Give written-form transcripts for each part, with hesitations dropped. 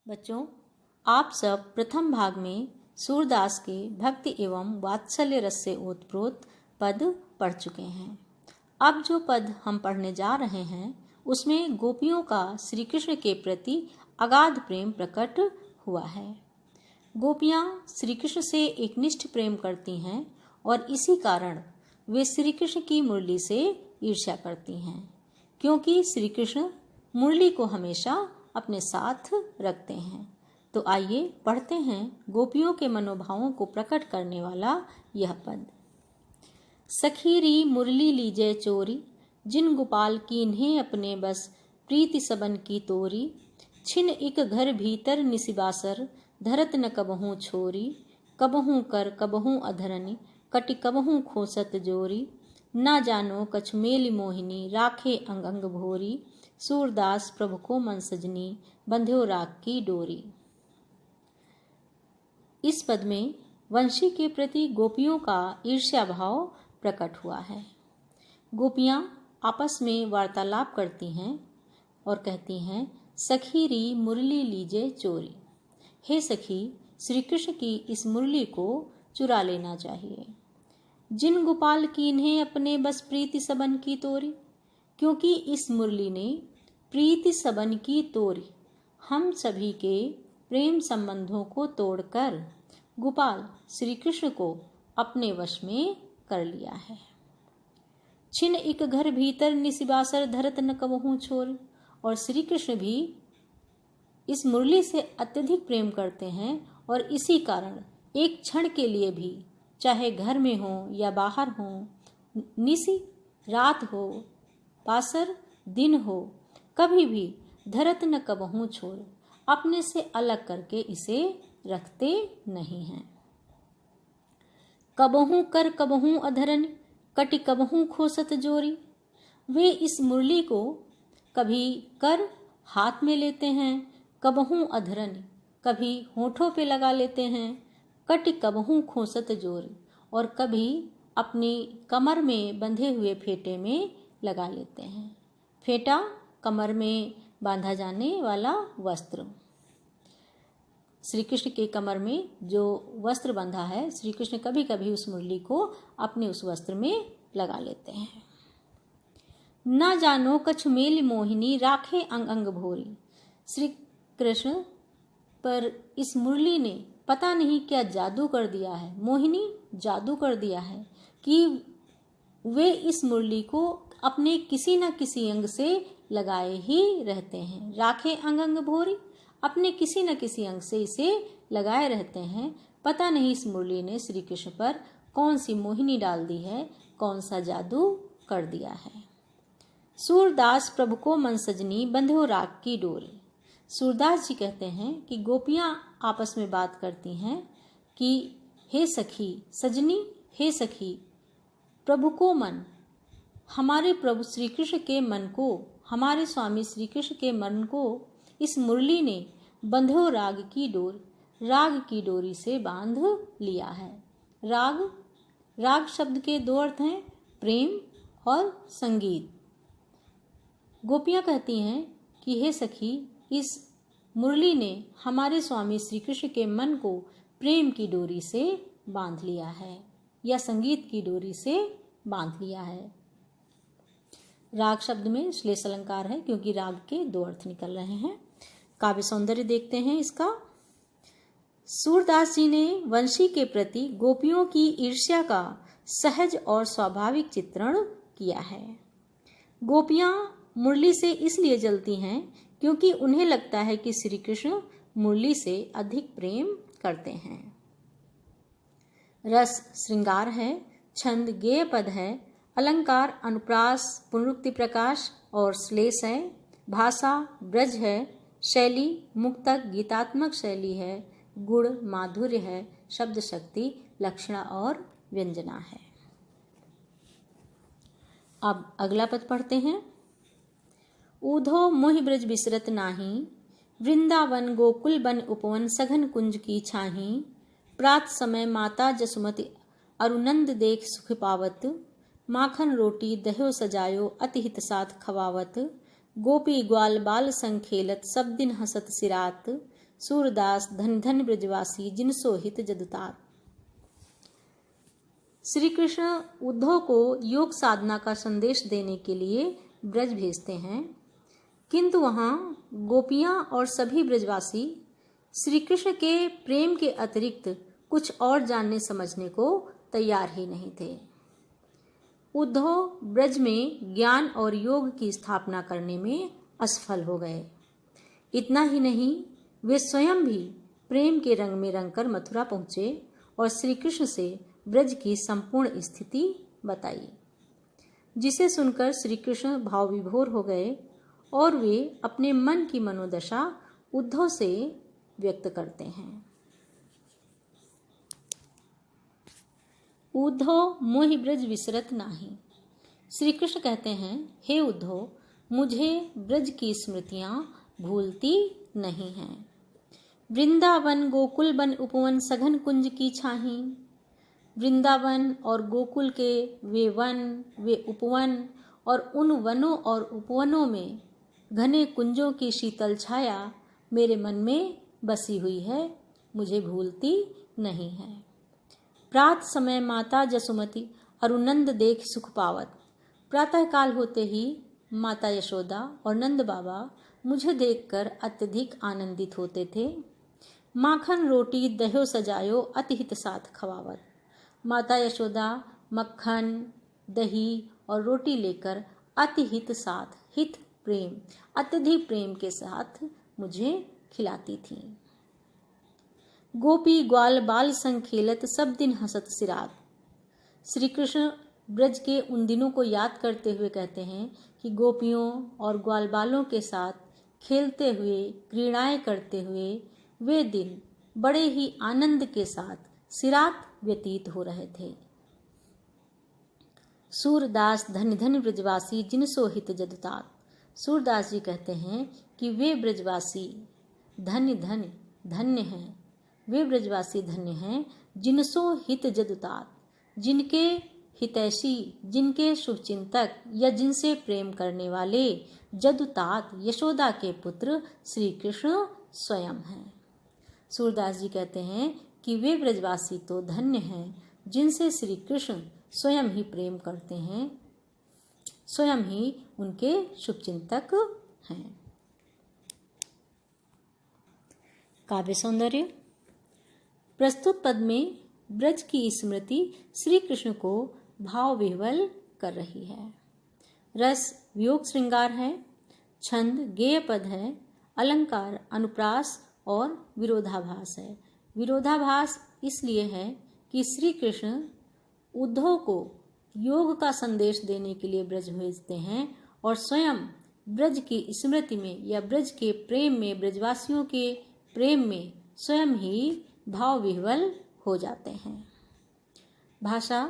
बच्चों, आप सब प्रथम भाग में सूरदास के भक्ति एवं वात्सल्य रस से ओतप्रोत पद पढ़ चुके हैं। अब जो पद हम पढ़ने जा रहे हैं उसमें गोपियों का श्री कृष्ण के प्रति अगाध प्रेम प्रकट हुआ है। गोपियाँ श्री कृष्ण से एकनिष्ठ प्रेम करती हैं और इसी कारण वे श्री कृष्ण की मुरली से ईर्ष्या करती हैं, क्योंकि श्री कृष्ण मुरली को हमेशा अपने साथ रखते हैं। तो आइए पढ़ते हैं गोपियों के मनोभावों को प्रकट करने वाला यह पद। सखीरी मुरली लीजे चोरी, जिन गोपाल कीन्हे अपने बस, प्रीति सबन की तोरी। छिन इक घर भीतर निसिबासर, धरत न कबहूँ छोरी। कबहूँ कर कबहूँ अधरनि, कटि कबहूँ खोसत जोरी। ना जानो कछ मेली मोहिनी, राखे अंग अंग भोरी। सूरदास प्रभु को मन सजनी, बंध्यो राग की डोरी। इस पद में वंशी के प्रति गोपियों का ईर्ष्या भाव प्रकट हुआ है। गोपियाँ आपस में वार्तालाप करती हैं और कहती हैं, सखीरी मुरली लीजे चोरी। हे सखी, श्री कृष्ण की इस मुरली को चुरा लेना चाहिए। जिन गोपाल कीन्हे अपने बस, प्रीति सबन की तोरी। क्योंकि इस मुरली ने प्रीति सबन की तोरी, हम सभी के प्रेम संबंधों को तोड़कर गोपाल श्री कृष्ण को अपने वश में कर लिया है। छिन इक घर भीतर निसिबासर, धरत न कबहूँ छोरी। और श्री कृष्ण भी इस मुरली से अत्यधिक प्रेम करते हैं और इसी कारण एक क्षण के लिए भी, चाहे घर में हो या बाहर हो, निसी रात हो, बासर दिन हो, कभी भी धरत न कबहूँ छोड़, अपने से अलग करके इसे रखते नहीं हैं। कबहूँ कर कबहूँ अधरन, कटि कबहूँ खोसत जोरी। वे इस मुरली को कभी कर हाथ में लेते हैं, कबहूँ अधरन, कभी होठों पे लगा लेते हैं, कटि कबहूँ खोसत जोरी, और कभी अपनी कमर में बंधे हुए फेटे में लगा लेते हैं। फेटा कमर में बांधा जाने वाला वस्त्र। श्री कृष्ण के कमर में जो वस्त्र बंधा है, श्री कृष्ण कभी कभी उस मुरली को अपने उस वस्त्र में लगा लेते हैं। ना जानो कछ मेल मोहिनी, राखे अंग अंग भोरी। श्री कृष्ण पर इस मुरली ने पता नहीं क्या जादू कर दिया है, मोहिनी जादू कर दिया है कि वे इस मुरली को अपने किसी न किसी अंग से लगाए ही रहते हैं। राखे अंग अंग भोरी, अपने किसी न किसी अंग से इसे लगाए रहते हैं। पता नहीं इस मुरली ने श्री कृष्ण पर कौन सी मोहिनी डाल दी है, कौन सा जादू कर दिया है। सूरदास प्रभु को मन सजनी, बंध्यो राग की डोरी। सूरदास जी कहते हैं कि गोपियाँ आपस में बात करती हैं कि हे सखी सजनी, हे सखी, प्रभु को मन, हमारे प्रभु श्री कृष्ण के मन को, हमारे स्वामी श्री कृष्ण के मन को इस मुरली ने बंध्यो राग की डोर, राग की डोरी से बांध लिया है। राग, राग शब्द के दो अर्थ हैं, प्रेम और संगीत। गोपियाँ कहती हैं कि हे सखी, इस मुरली ने हमारे स्वामी श्री कृष्ण के मन को प्रेम की डोरी से बांध लिया है या संगीत की डोरी से बांध लिया है। राग शब्द में श्लेष अलंकार है क्योंकि राग के दो अर्थ निकल रहे हैं। काव्य सौंदर्य देखते हैं इसका। सूरदास जी ने वंशी के प्रति गोपियों की ईर्ष्या का सहज और स्वाभाविक चित्रण किया है। गोपियां मुरली से इसलिए जलती हैं क्योंकि उन्हें लगता है कि श्री कृष्ण मुरली से अधिक प्रेम करते हैं। रस श्रृंगार है, छंद गेय पद है, अलंकार अनुप्रास पुनरुक्ति प्रकाश और श्लेष है, भाषा ब्रज है, शैली मुक्तक गीतात्मक शैली है, गुण माधुर्य है, शब्द शक्ति लक्षणा और व्यंजना है। अब अगला पद पढ़ते हैं। ऊधो मोहि ब्रज बिसरत नाही, वृंदावन गोकुल बन उपवन, सघन कुंज की छाही। प्रात समय माता जसुमति, अरुनंद देख सुख पावत। माखन रोटी दह्यो सजायो, अति हित साथ खवावत। गोपी ग्वाल बाल संग खेलत, सब दिन हसत सिरात। सूरदास धन धन ब्रजवासी जिनसो हित जदुतार। श्री कृष्ण उद्धव को योग साधना का संदेश देने के लिए ब्रज भेजते हैं, किंतु वहां गोपियां और सभी ब्रजवासी श्री कृष्ण के प्रेम के अतिरिक्त कुछ और जानने समझने को तैयार ही नहीं थे। उद्धव ब्रज में ज्ञान और योग की स्थापना करने में असफल हो गए। इतना ही नहीं, वे स्वयं भी प्रेम के रंग में रंगकर मथुरा पहुंचे और श्री कृष्ण से ब्रज की संपूर्ण स्थिति बताई, जिसे सुनकर श्री कृष्ण भाव विभोर हो गए और वे अपने मन की मनोदशा उद्धव से व्यक्त करते हैं। उद्धव मोहि ब्रज विसरत नाही। श्री कृष्ण कहते हैं, हे उद्धव, मुझे ब्रज की स्मृतियां भूलती नहीं हैं। वृंदावन गोकुल बन उपवन सघन कुंज की छाही। वृंदावन और गोकुल के वे वन, वे उपवन और उन वनों और उपवनों में घने कुंजों की शीतल छाया मेरे मन में बसी हुई है, मुझे भूलती नहीं है। प्रात समय माता जसुमती अरुनंद देख सुख पावत। प्रातः काल होते ही माता यशोदा और नंद बाबा मुझे देखकर अत्यधिक आनंदित होते थे। माखन रोटी दह्यो सजायो अति हित साथ खवावत। माता यशोदा मक्खन, दही और रोटी लेकर अति हित साथ, हित प्रेम, अत्यधिक प्रेम के साथ मुझे खिलाती थी। गोपी ग्वाल बाल संग खेलत सब दिन हंसत सिरात। श्री कृष्ण ब्रज के उन दिनों को याद करते हुए कहते हैं कि गोपियों और ग्वाल बालों के साथ खेलते हुए, क्रीड़ाएं करते हुए वे दिन बड़े ही आनंद के साथ सिरात व्यतीत हो रहे थे। सूरदास धन धन ब्रजवासी जिनसो हित जदुतात। सूरदास जी कहते हैं कि वे ब्रजवासी धन्य धन्य धन्य हैं, वे ब्रजवासी धन्य हैं जिनसो हित जदुतात, जिनके हितैषी, जिनके शुभचिंतक या जिनसे प्रेम करने वाले जदुतात यशोदा के पुत्र श्री कृष्ण स्वयं हैं। सूरदास जी कहते हैं कि वे ब्रजवासी तो धन्य हैं जिनसे श्री कृष्ण स्वयं ही प्रेम करते हैं, स्वयं ही उनके शुभचिंतक हैं। काव्य सौंदर्य। प्रस्तुत पद में ब्रज की स्मृति श्री कृष्ण को भाव विह्वल कर रही है। रस वियोग श्रृंगार है, छंद गेय पद है, अलंकार अनुप्रास और विरोधाभास है। विरोधाभास इसलिए है कि श्री कृष्ण उद्धव को योग का संदेश देने के लिए ब्रज भेजते हैं और स्वयं ब्रज की स्मृति में या ब्रज के प्रेम में, ब्रजवासियों के प्रेम में स्वयं ही भाव विह्वल हो जाते हैं। भाषा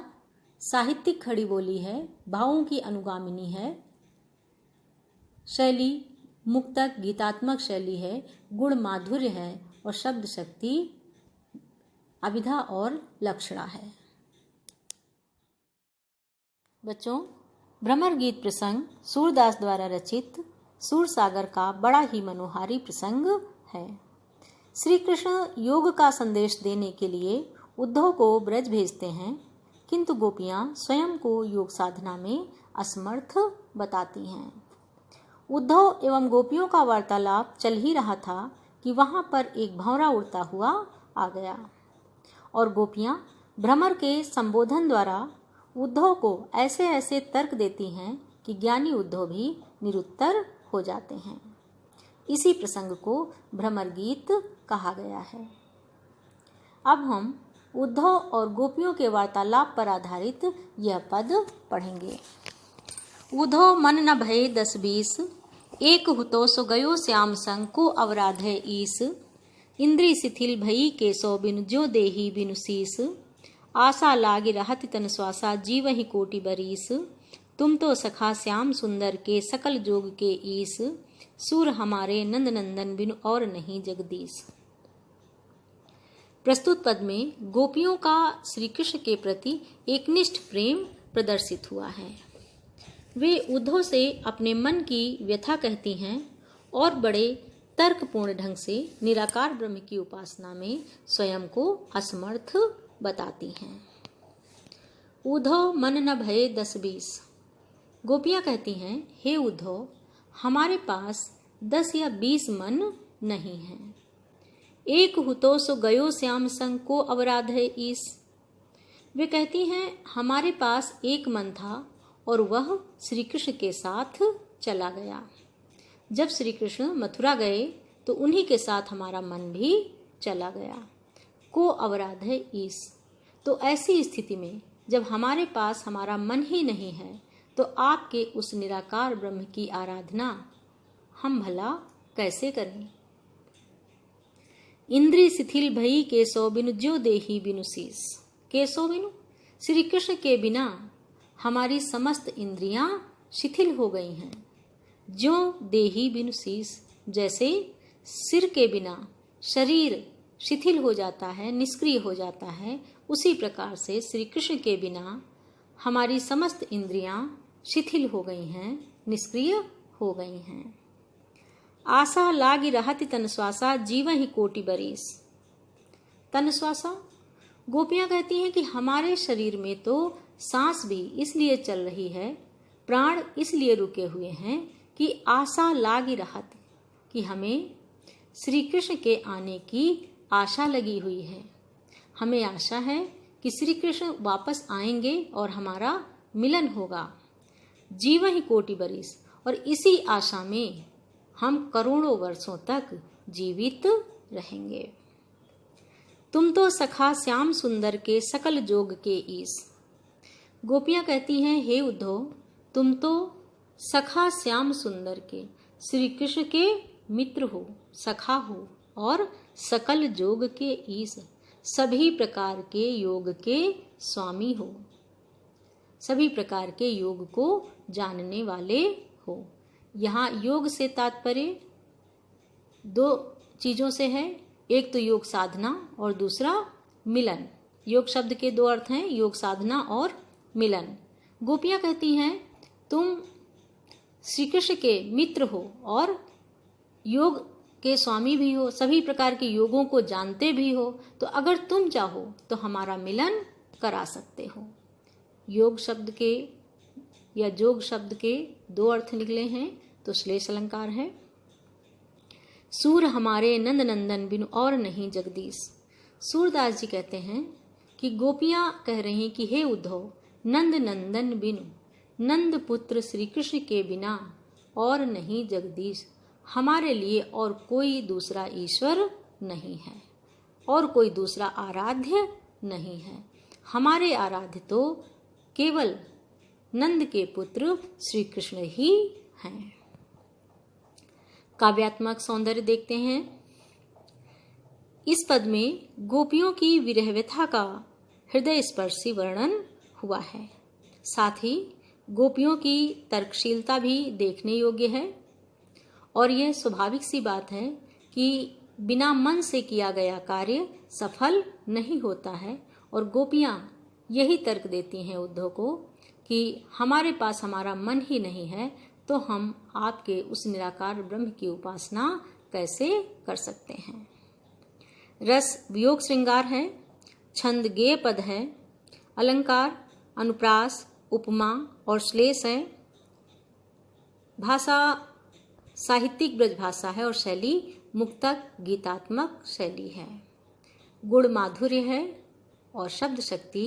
साहित्यिक खड़ी बोली है, भावों की अनुगामिनी है। शैली मुक्तक गीतात्मक शैली है, गुण माधुर्य है और शब्द शक्ति अभिधा और लक्षणा है। बच्चों, भ्रमर गीत प्रसंग सूरदास द्वारा रचित सूरसागर का बड़ा ही मनोहारी प्रसंग है। श्री कृष्ण योग का संदेश देने के लिए उद्धव को ब्रज भेजते हैं, किंतु गोपियां स्वयं को योग साधना में असमर्थ बताती हैं। उद्धव एवं गोपियों का वार्तालाप चल ही रहा था कि वहां पर एक भंवरा उड़ता हुआ आ गया और गोपियां भ्रमर के संबोधन द्वारा उद्धव को ऐसे ऐसे तर्क देती हैं कि ज्ञानी उद्धव भी निरुत्तर हो जाते हैं। इसी प्रसंग को भ्रमर गीत कहा गया है। अब हम उद्धव और गोपियों के वार्तालाप पर आधारित यह पद पढ़ेंगे। उद्धव मन न भय 10-20, एक हुतो सो गयो श्याम संग को अवराध है ईस। इंद्री शिथिल भई के सो बिनु जो देही बिनु शीस। आशा लागी रहत तन श्वासा जीव ही कोटि बरीस। तुम तो सखा श्याम सुंदर के सकल जोग के ईस। सूर हमारे नंद नंदन बिनु और नहीं जगदीश। प्रस्तुत पद में गोपियों का श्री कृष्ण के प्रति एकनिष्ठ प्रेम प्रदर्शित हुआ है। वे उद्धव से अपने मन की व्यथा कहती हैं और बड़े तर्कपूर्ण ढंग से निराकार ब्रह्म की उपासना में स्वयं को असमर्थ बताती हैं। उद्धव मन न भये 10-20। गोपियां कहती हैं, हे उद्धव, हमारे पास 10 या 20 मन नहीं है। एक हुतो सो गयो श्याम संग को अपराध है ईस। वे कहती हैं, हमारे पास एक मन था और वह श्री कृष्ण के साथ चला गया। जब श्री कृष्ण मथुरा गए तो उन्हीं के साथ हमारा मन भी चला गया। को अपराध है ईस। तो ऐसी स्थिति में जब हमारे पास हमारा मन ही नहीं है तो आपके उस निराकार ब्रह्म की आराधना हम भला कैसे करें। इंद्रिय शिथिल भई केसो बिनु ज्यो देही बिनु शीस। केसो बिनु, श्री कृष्ण के बिना हमारी समस्त इंद्रियां शिथिल हो गई हैं। ज्यो देही बिनु शीस, जैसे सिर के बिना शरीर शिथिल हो जाता है, निष्क्रिय हो जाता है, उसी प्रकार से श्री कृष्ण के बिना हमारी समस्त इंद्रियां शिथिल हो गई हैं, निष्क्रिय हो गई हैं। आशा लागी रहति तन श्वासा जीव ही कोटि बरीस। तन श्वासा, गोपियां कहती हैं कि हमारे शरीर में तो सांस भी इसलिए चल रही है, प्राण इसलिए रुके हुए हैं कि आशा लागी रहत, कि हमें श्री कृष्ण के आने की आशा लगी हुई है। हमें आशा है कि श्री कृष्ण वापस आएंगे और हमारा मिलन होगा। जीव ही कोटि बरिस, और इसी आशा में हम करोड़ों वर्षों तक जीवित रहेंगे। तुम तो सखा श्याम सुंदर के सकल जोग के ईस। गोपियां कहती हैं, हे उद्धव, तुम तो सखा श्याम सुंदर के श्री कृष्ण के मित्र हो, सखा हो, और सकल जोग के ईश, सभी प्रकार के योग के स्वामी हो, सभी प्रकार के योग को जानने वाले हो। यहाँ योग से तात्पर्य दो चीजों से है, एक तो योग साधना और दूसरा मिलन। योग शब्द के दो अर्थ हैं, योग साधना और मिलन। गोपियां कहती हैं, तुम श्री कृष्ण के मित्र हो और योग के स्वामी भी हो, सभी प्रकार के योगों को जानते भी हो, तो अगर तुम चाहो तो हमारा मिलन करा सकते हो। योग शब्द के या जोग शब्द के दो अर्थ निकले हैं, तो श्लेष अलंकार है। सूर हमारे नंद नंदन बिनु और नहीं जगदीश। सूरदास जी कहते हैं कि गोपियां कह रही हैं कि हे उद्धव, नंद नंदन बिनु, नंद पुत्र श्री कृष्ण के बिना और नहीं जगदीश, हमारे लिए और कोई दूसरा ईश्वर नहीं है और कोई दूसरा आराध्य नहीं है। हमारे आराध्य तो केवल नंद के पुत्र श्री कृष्ण ही हैं। काव्यात्मक सौंदर्य देखते हैं। इस पद में गोपियों की विरह व्यथा का हृदय स्पर्शी वर्णन हुआ है। साथ ही गोपियों की तर्कशीलता भी देखने योग्य है और यह स्वाभाविक सी बात है कि बिना मन से किया गया कार्य सफल नहीं होता है। और गोपियां यही तर्क देती हैं उद्धव को कि हमारे पास हमारा मन ही नहीं है, तो हम आपके उस निराकार ब्रह्म की उपासना कैसे कर सकते हैं। रस वियोग श्रृंगार है, छंद गेय पद है, अलंकार अनुप्रास उपमा और श्लेष है। भाषा साहित्यिक ब्रज भाषा है और शैली मुक्तक गीतात्मक शैली है। गुण माधुर्य है और शब्द शक्ति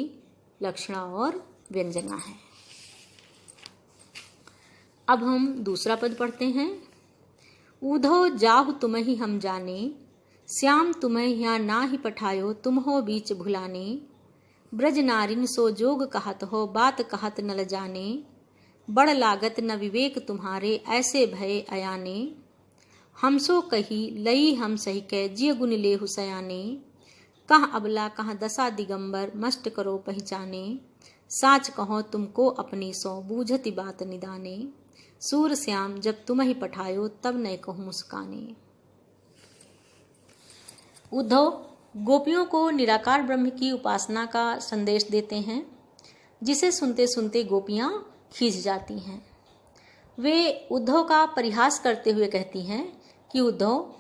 लक्षणा और व्यंजना है। अब हम दूसरा पद पढ़ते हैं। ऊधो जाहु तुम्हि हम जाने, श्याम तुम्हें यहाँ ना ही पठायो, तुम हो बीच भुलाने। ब्रज नारिन सो जोग कहत हो, बात कहत नल जाने। बड़ लागत न विवेक तुम्हारे, ऐसे भय अयाने। हमसो कही लई हम सही कै, जिय गुण लेहु सयाने। कह अबला कह दशा दिगंबर, मस्ट करो पहचाने। साच कहो तुमको अपनी सो, बूझति बात निदाने। सूर श्याम जब तुम ही पठायो, तब न कहूँ मुस्काने। उद्धव गोपियों को निराकार ब्रह्म की उपासना का संदेश देते हैं, जिसे सुनते सुनते गोपियां खींच जाती हैं। वे उद्धव का परिहास करते हुए कहती हैं कि उद्धव,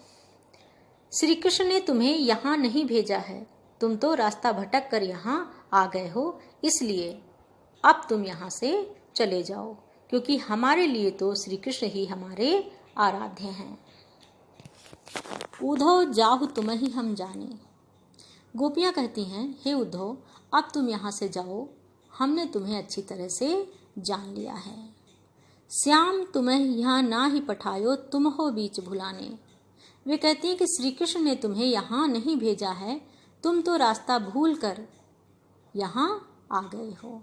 श्री कृष्ण ने तुम्हें यहाँ नहीं भेजा है, तुम तो रास्ता भटक कर यहाँ आ गए हो, इसलिए अब तुम यहाँ से चले जाओ, क्योंकि हमारे लिए तो श्री कृष्ण ही हमारे आराध्य हैं। उद्धव जाहु तुम ही हम जाने। गोपियाँ कहती हैं, हे उद्धव, अब तुम यहाँ से जाओ, हमने तुम्हें अच्छी तरह से जान लिया है। श्याम तुम्हें यहाँ ना ही पठायो, तुम हो बीच भुलाने। वे कहती हैं कि श्री कृष्ण ने तुम्हें यहाँ नहीं भेजा है, तुम तो रास्ता भूल कर यहाँ आ गए हो।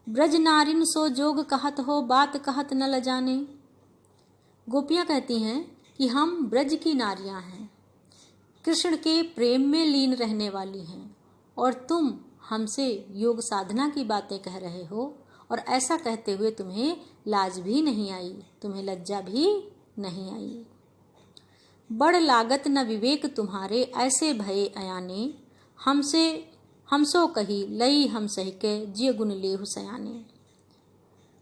ब्रज नारिन सो जोग कहत हो, बात कहत न लजाने। गोपियाँ कहती हैं कि हम ब्रज की नारियां हैं, कृष्ण के प्रेम में लीन रहने वाली हैं, और तुम हमसे योग साधना की बातें कह रहे हो, और ऐसा कहते हुए तुम्हें लाज भी नहीं आई, तुम्हें लज्जा भी नहीं आई। बड़ लागत न विवेक तुम्हारे, ऐसे भये अयाने। हमसो कही लई हम सही के, जिय गुण लेहु सयाने।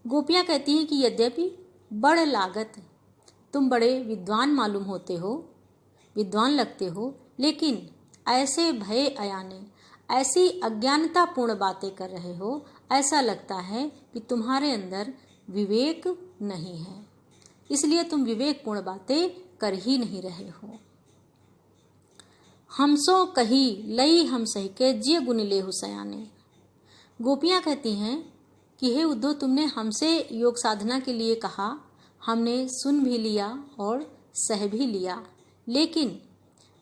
गोपियाँ कहती हैं कि यद्यपि बड़ लागत, तुम बड़े विद्वान मालूम होते हो, विद्वान लगते हो, लेकिन ऐसे भय अयाने, ऐसी अज्ञानतापूर्ण बातें कर रहे हो, ऐसा लगता है कि तुम्हारे अंदर विवेक नहीं है, इसलिए तुम विवेकपूर्ण बातें कर ही नहीं रहे हो। हमसो कही लई हम सही के, जिय गुण लेहु सयाने। गोपियाँ कहती हैं कि हे उद्धव, तुमने हमसे योग साधना के लिए कहा, हमने सुन भी लिया और सह भी लिया, लेकिन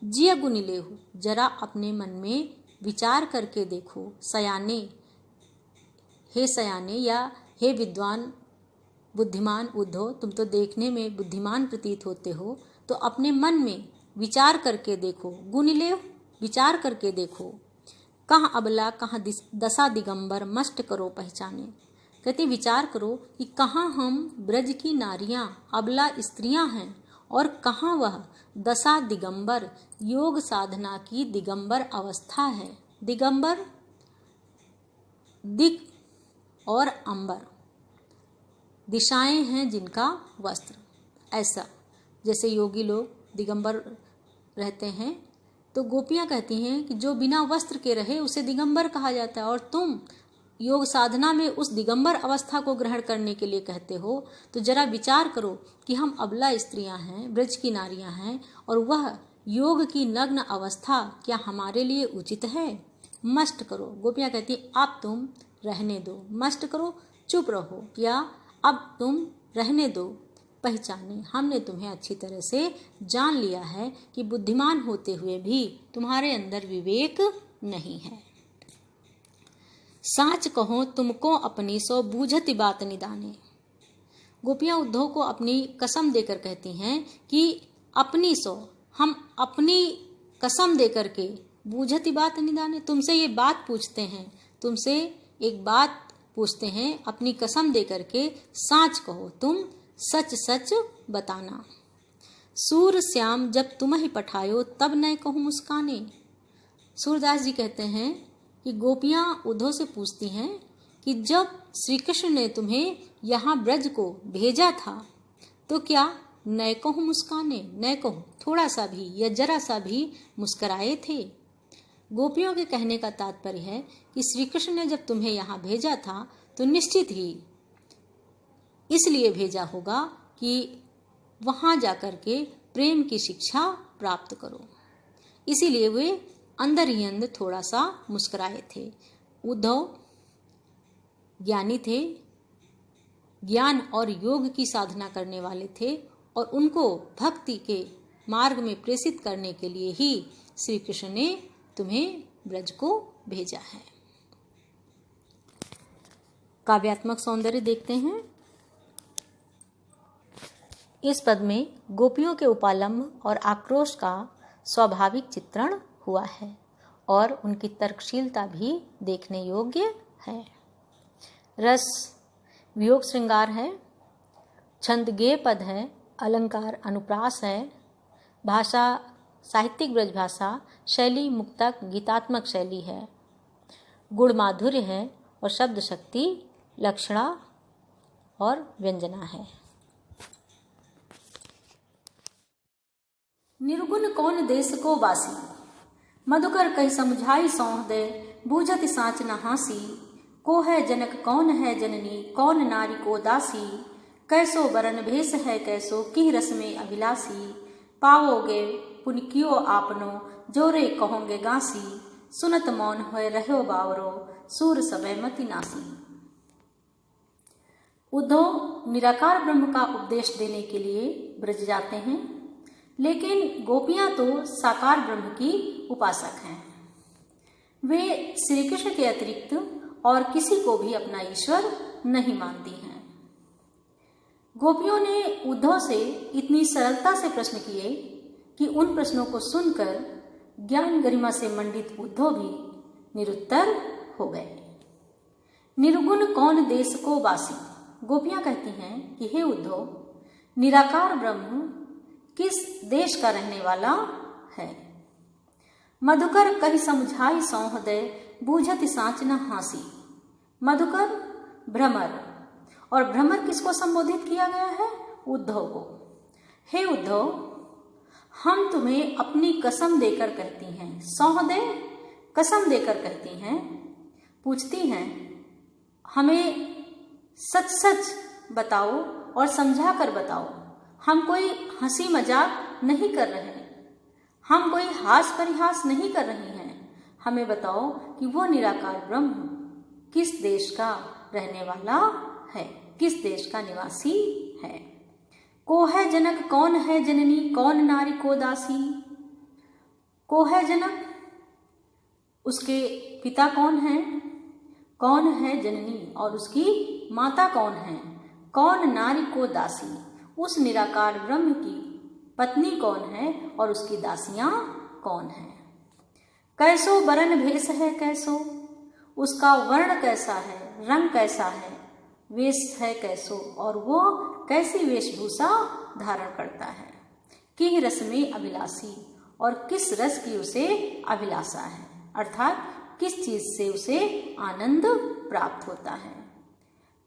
जिय गुण लेहु, जरा अपने मन में विचार करके देखो। सयाने, हे सयाने या हे विद्वान बुद्धिमान उद्धव, तुम तो देखने में बुद्धिमान प्रतीत होते हो, तो अपने मन में विचार करके देखो। गुण लेव, विचार करके देखो। कहाँ अबला कहाँ दशा दिगंबर, मस्ट करो पहचाने। कहते विचार करो कि कहाँ हम ब्रज की नारियां अबला स्त्रियां हैं, और कहाँ वह दशा दिगंबर योग साधना की दिगंबर अवस्था है। दिगंबर दिग और अंबर दिशाएं हैं जिनका वस्त्र, ऐसा जैसे योगी लोग दिगंबर रहते हैं, तो गोपियाँ कहती हैं कि जो बिना वस्त्र के रहे उसे दिगंबर कहा जाता है, और तुम योग साधना में उस दिगंबर अवस्था को ग्रहण करने के लिए कहते हो। तो जरा विचार करो कि हम अबला स्त्रियां हैं, ब्रज की नारियां हैं, और वह योग की नग्न अवस्था क्या हमारे लिए उचित है? मस्ट करो। गोपियाँ कहती अब तुम रहने दो, मस्ट करो, चुप रहो, या अब तुम रहने दो, पहचाने, हमने तुम्हें अच्छी तरह से जान लिया है कि बुद्धिमान होते हुए भी तुम्हारे अंदर विवेक नहीं है। साच कहो तुमको अपनी सो बूझती बात निदाने। गोपियाँ उद्धव को अपनी कसम देकर कहती हैं कि अपनी सो, हम अपनी कसम देकर के बूझती बात निदाने, तुमसे ये बात पूछते हैं, तुमसे एक बात पूछते हैं अपनी कसम देकर के, साच कहो, तुम सच सच बताना। सूर श्याम जब तुम ही पठायो, तब न कहूँ मुस्काने। सूरदास जी कहते हैं कि गोपियाँ उद्धव से पूछती हैं कि जब श्री कृष्ण ने तुम्हें यहाँ ब्रज को भेजा था, तो क्या न कहूँ मुस्काने, न कहूँ थोड़ा सा भी या जरा सा भी मुस्कराए थे। गोपियों के कहने का तात्पर्य है कि श्री कृष्ण ने जब तुम्हें यहाँ भेजा था तो निश्चित ही इसलिए भेजा होगा कि वहाँ जाकर के प्रेम की शिक्षा प्राप्त करो, इसीलिए वे अंदर ही अंदर थोड़ा सा मुस्कुराए थे। उद्धव ज्ञानी थे, ज्ञान और योग की साधना करने वाले थे, और उनको भक्ति के मार्ग में प्रेषित करने के लिए ही श्री कृष्ण ने तुम्हें ब्रज को भेजा है। काव्यात्मक सौंदर्य देखते हैं। इस पद में गोपियों के उपालंब और आक्रोश का स्वाभाविक चित्रण हुआ है, और उनकी तर्कशीलता भी देखने योग्य है। रस वियोग श्रृंगार है, छंद गेय पद है, अलंकार अनुप्रास है, भाषा साहित्यिक ब्रज भाषा, शैली मुक्तक गीतात्मक शैली है, गुण माधुर्य है, और शब्द शक्ति लक्षणा और व्यंजना है। निर्गुण कौन देश को बासी, मधुकर कहि समझाई सौंह दे, बूझत साँच न हासी। को है जनक कौन है जननी, कौन नारी को दासी। कैसो बरन भेष है कैसो, किह रस में अभिलाषी। पाओगे पुन कियो आपनो, जोरे कहोगे गासी। सुनत मौन होए रहो बावरो, सूर सबे मति नासी। उद्धव निराकार ब्रह्म का उपदेश देने के लिए ब्रज जाते हैं, लेकिन गोपियां तो साकार ब्रह्म की उपासक हैं। वे श्री कृष्ण के अतिरिक्त और किसी को भी अपना ईश्वर नहीं मानती हैं। गोपियों ने उद्धव से इतनी सरलता से प्रश्न किए कि उन प्रश्नों को सुनकर ज्ञान गरिमा से मंडित उद्धव भी निरुत्तर हो गए। निर्गुण कौन देश को बासी, गोपियां कहती हैं कि हे उद्धव, निराकार ब्रह्म किस देश का रहने वाला है। मधुकर कहि समझाई सौंह दे, बूझत साँच न हासी। मधुकर भ्रमर, और भ्रमर किसको संबोधित किया गया है? उद्धव को। हे उद्धव, हम तुम्हें अपनी कसम देकर कहती हैं, सौंह दे कसम देकर कहती हैं, पूछती हैं हमें सच सच बताओ और समझा कर बताओ। हम कोई हंसी मजाक नहीं कर रहे हैं, हम कोई हास परिहास नहीं कर रही हैं। हमें बताओ कि वो निराकार ब्रह्म किस देश का रहने वाला है, किस देश का निवासी है। को है जनक कौन है जननी, कौन नारी को दासी। को है जनक, उसके पिता कौन है, कौन है जननी और उसकी माता कौन है, कौन नारी को दासी, उस निराकार ब्रह्म की पत्नी कौन है और उसकी दासियां कौन है। कैसो वरण भेष है कैसो, उसका वर्ण कैसा है, रंग कैसा है, वेश है कैसो और वो कैसी वेशभूषा धारण करता है। किह रस में अभिलाषी, और किस रस की उसे अभिलाषा है, अर्थात किस चीज से उसे आनंद प्राप्त होता है।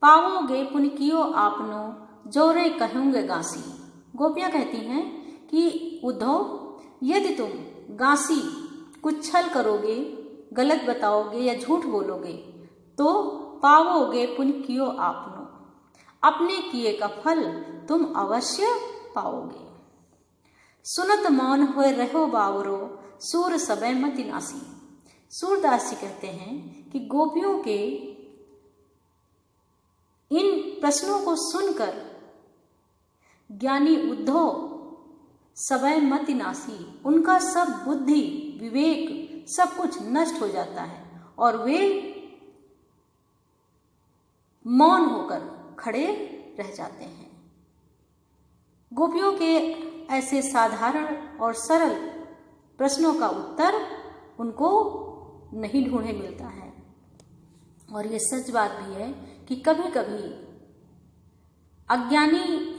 पाओगे पुन कियो आपनो, जोरे कहूंगे गासी। गोपियां कहती हैं कि उद्धव, यदि तुम गासी कुछ छल करोगे, गलत बताओगे या झूठ बोलोगे तो पाओगे पुन कियो आपनो, अपने किए का फल तुम अवश्य पाओगे। सुनत मौन होए रहो बावरो, सूर सबे मति नासी। सूरदास जी कहते हैं कि गोपियों के इन प्रश्नों को सुनकर ज्ञानी उद्धव सबे मति नासी, उनका सब बुद्धि विवेक सब कुछ नष्ट हो जाता है और वे मौन होकर खड़े रह जाते हैं। गोपियों के ऐसे साधारण और सरल प्रश्नों का उत्तर उनको नहीं ढूंढे मिलता है। और ये सच बात भी है कि कभी कभी अज्ञानी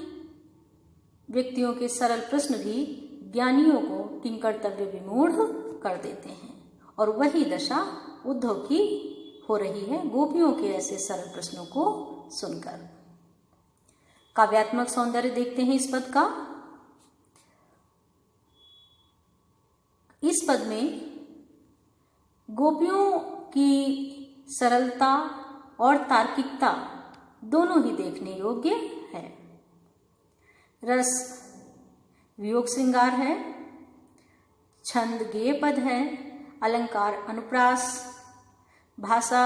व्यक्तियों के सरल प्रश्न भी ज्ञानियों को किंकर्तव्य विमूढ़ कर देते हैं, और वही दशा उद्धव की हो रही है गोपियों के ऐसे सरल प्रश्नों को सुनकर। काव्यात्मक सौंदर्य देखते हैं इस पद का। इस पद में गोपियों की सरलता और तार्किकता दोनों ही देखने योग्य है। रस वियोग श्रृंगार है, छंद गेय पद है, अलंकार अनुप्रास, भाषा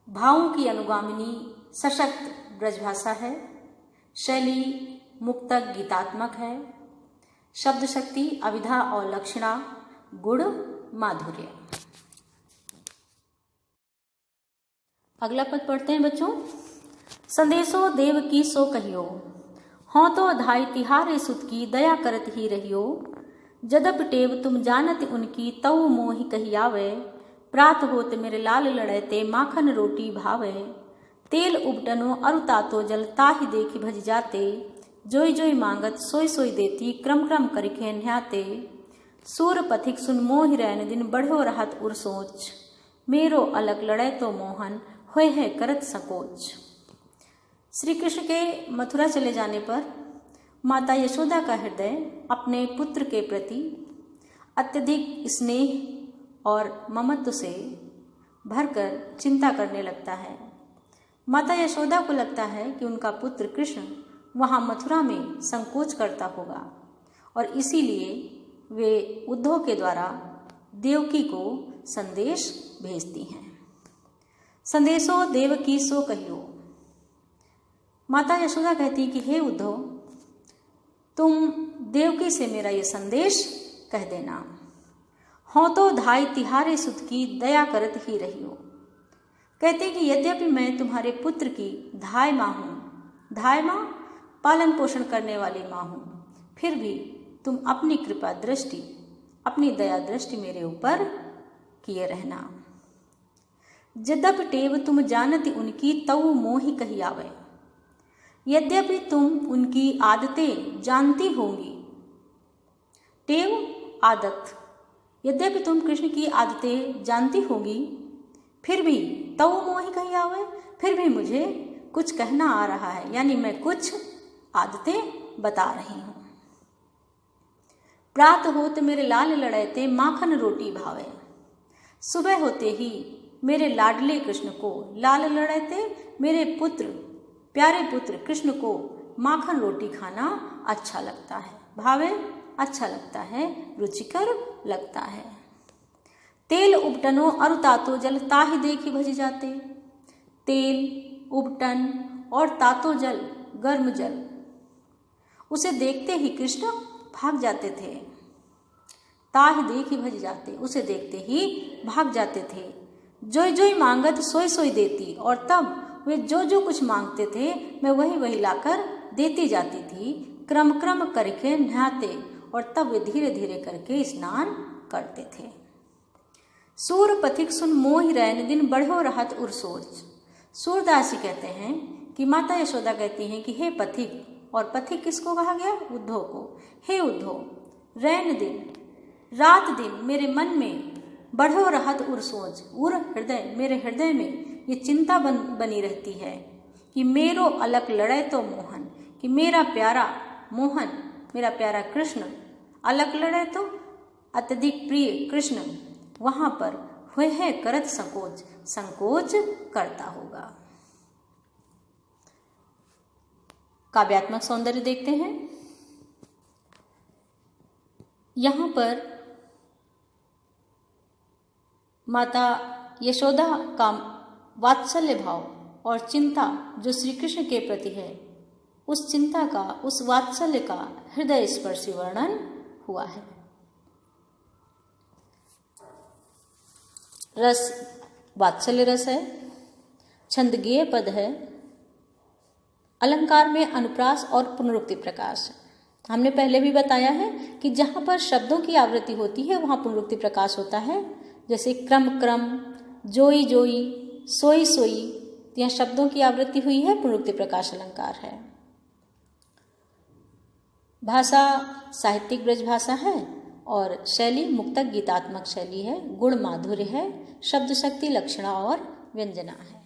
भावों की अनुगामिनी सशक्त ब्रजभाषा है, शैली मुक्तक गीतात्मक है, शब्द शक्ति अविधा और लक्षणा, गुण माधुर्य। अगला पद पढ़ते हैं बच्चों। संदेशो देव की सो कहियो, हों तो धाई तिहारे सुत की दया करत ही रहियो। जदप टेव तुम जानत उनकी तऊ मोहि कही आवे, प्रात होत मेरे लाल लड़ैते माखन रोटी भावे। तेल उबटनो अरु तातो जल ताहि देखि भज जाते, जोई जोई मांगत सोई सोई देती क्रम क्रम करिखे न्याते। सूर पथिक सुन मोहि रैन दिन बढ़ो रहत उर सोच, मेरो अलग लड़ै तो मोहन होय है करत सकोच। श्री कृष्ण के मथुरा चले जाने पर माता यशोदा का हृदय अपने पुत्र के प्रति अत्यधिक स्नेह और ममत्व से भरकर चिंता करने लगता है। माता यशोदा को लगता है कि उनका पुत्र कृष्ण वहाँ मथुरा में संकोच करता होगा और इसीलिए वे उद्धव के द्वारा देवकी को संदेश भेजती हैं। संदेशो देवकी सो कहियो। माता यशोदा कहती कि हे उद्धव, तुम देवकी से मेरा ये संदेश कह देना। हों तो धाई तिहारे सुत की दया करत ही रहियो। कहते कि यद्यपि मैं तुम्हारे पुत्र की धाय माँ हूँ, धाय माँ पालन पोषण करने वाली माँ हूँ, फिर भी तुम अपनी कृपा दृष्टि, अपनी दया दृष्टि मेरे ऊपर किए रहना। यद्यपि टेव तुम जानती उनकी तऊ मोहि कही आवे। यद्यपि तुम उनकी आदतें जानती होंगी। टेव आदत, यद्यपि तुम कृष्ण की आदतें जानती होंगी, फिर भी तऊ मोहि कही आवे, फिर भी मुझे कुछ कहना आ रहा है, यानी मैं कुछ आदतें बता रही हूँ। प्रात होत मेरे लाल लड़ैते माखन रोटी भावे। सुबह होते ही मेरे लाडले कृष्ण को, लाल लड़ैते मेरे पुत्र, प्यारे पुत्र कृष्ण को माखन रोटी खाना अच्छा लगता है। भावे अच्छा लगता है, रुचिकर लगता है। तेल उबटनो अरु तातो जल ताहि देखी भज जाते। तेल, उबटन और तातो जल, गर्म जल, उसे देखते ही कृष्ण भाग जाते थे। ताहि देखी भज जाते, उसे देखते ही भाग जाते थे। जोई जोई मांगत सोई सोई देती, और तब वे जो जो कुछ मांगते थे मैं वही वही लाकर देती जाती थी। क्रम क्रम करके नहाते, और तब वे धीरे धीरे करके स्नान करते थे। सूर पथिक सुन मोहि रैन दिन बढ़ो रहत उर सोच। सूरदास जी कहते हैं कि माता यशोदा कहती हैं कि हे पथिक, और पथिक किसको कहा गया? उद्धव को। हे उद्धव, रैन दिन, रात दिन मेरे मन में बढ़ो रहत उर सोच, उर हृदय, मेरे हृदय में ये चिंता बनी रहती है कि मेरो अलग लड़े तो मोहन, कि मेरा प्यारा मोहन, मेरा प्यारा कृष्ण अलग लड़े तो अत्यधिक प्रिय कृष्ण वहाँ पर हुए है करत संकोच, संकोच करता होगा। काव्यात्मक सौंदर्य देखते हैं। यहाँ पर माता यशोदा का वात्सल्य भाव और चिंता जो श्री कृष्ण के प्रति है, उस चिंता का, उस वात्सल्य का हृदय स्पर्शी वर्णन हुआ है। रस वात्सल्य रस है, छंद गेय पद है, अलंकार में अनुप्रास और पुनरुक्ति प्रकाश है। हमने पहले भी बताया है कि जहाँ पर शब्दों की आवृत्ति होती है वहाँ पुनरुक्ति प्रकाश होता है। जैसे क्रम क्रम, जोई जोई, सोई सोई, यहाँ शब्दों की आवृत्ति हुई है, पुनरुक्ति प्रकाश अलंकार है। भाषा साहित्यिक ब्रज भाषा है और शैली मुक्तक गीतात्मक शैली है। गुण माधुर्य है, शब्द शक्ति लक्षणा और व्यंजना है।